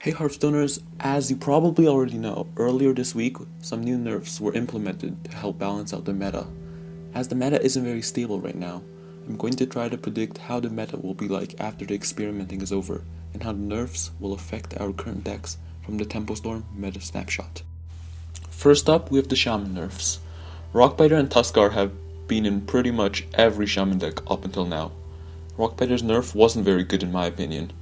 Hey Hearthstoners, as you probably already know, earlier this week, some new nerfs were implemented to help balance out the meta. As the meta isn't very stable right now, I'm going to try to predict how the meta will be like after the experimenting is over, and how the nerfs will affect our current decks from the Tempo Storm meta snapshot. First up, we have the Shaman nerfs. Rockbiter and Tuskar have been in pretty much every Shaman deck up until now. Rockbiter's nerf wasn't very good in my opinion,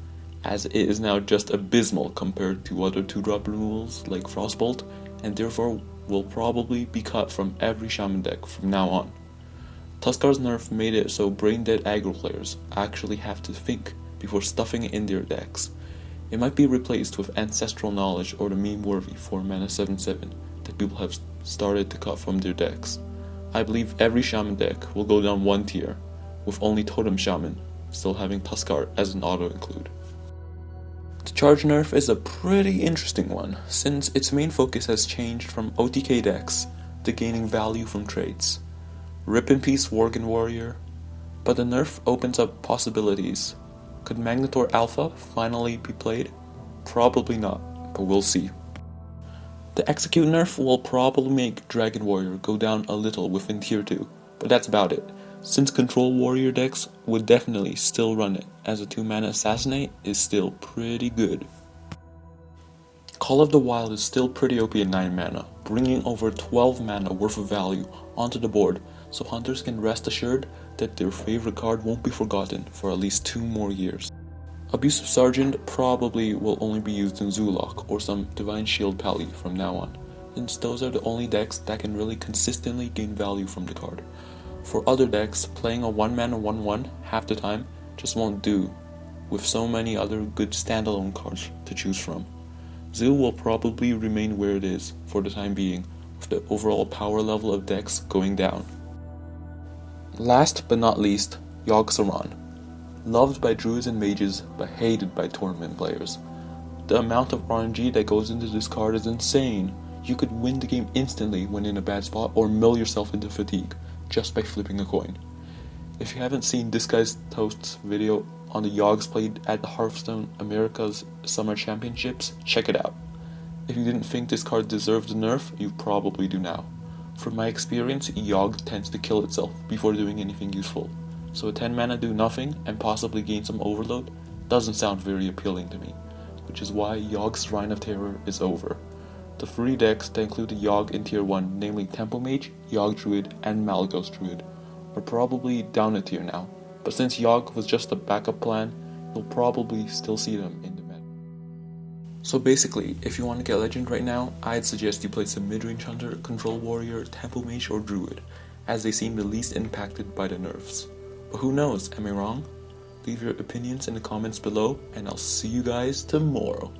as it is now just abysmal compared to other 2-drop removals like Frostbolt, and therefore will probably be cut from every Shaman deck from now on. Tuskar's nerf made it so brain-dead aggro players actually have to think before stuffing it in their decks. It might be replaced with Ancestral Knowledge or the meme-worthy 4-mana 7/7 that people have started to cut from their decks. I believe every Shaman deck will go down one tier, with only Totem Shaman still having Tuskar as an auto-include. The charge nerf is a pretty interesting one, since its main focus has changed from OTK decks to gaining value from trades. Rip in peace Worgen Warrior, but the nerf opens up possibilities. Could Magnetor Alpha finally be played? Probably not, but we'll see. The Execute nerf will probably make Dragon Warrior go down a little within tier 2, but that's about it, since Control Warrior decks would definitely still run it, as a 2-mana Assassinate is still pretty good. Call of the Wild is still pretty OP at 9 mana, bringing over 12 mana worth of value onto the board, so hunters can rest assured that their favorite card won't be forgotten for at least 2 more years. Abusive Sergeant probably will only be used in Zulok or some Divine Shield Pally from now on, since those are the only decks that can really consistently gain value from the card. For other decks, playing a 1-mana 1/1 half the time just won't do, with so many other good standalone cards to choose from. Zoo will probably remain where it is for the time being, with the overall power level of decks going down. Last but not least, Yogg-Saron. Loved by druids and mages, but hated by tournament players. The amount of RNG that goes into this card is insane. You could win the game instantly when in a bad spot, or mill yourself into fatigue just by flipping a coin. If you haven't seen this guy's Toast's video on the Yoggs played at the Hearthstone America's Summer Championships, check it out. If you didn't think this card deserved a nerf, you probably do now. From my experience, Yogg tends to kill itself before doing anything useful, so a 10 mana do nothing and possibly gain some overload doesn't sound very appealing to me, which is why Yogg's Reign of Terror is over. The 3 decks that include the Yogg in tier 1, namely Tempo Mage, Yogg Druid, and Malygos Druid, are probably down a tier now, but since Yogg was just a backup plan, you'll probably still see them in the meta. So basically, if you want to get Legend right now, I'd suggest you play some Midrange Hunter, Control Warrior, Tempo Mage, or Druid, as they seem the least impacted by the nerfs. But who knows, am I wrong? Leave your opinions in the comments below, and I'll see you guys tomorrow.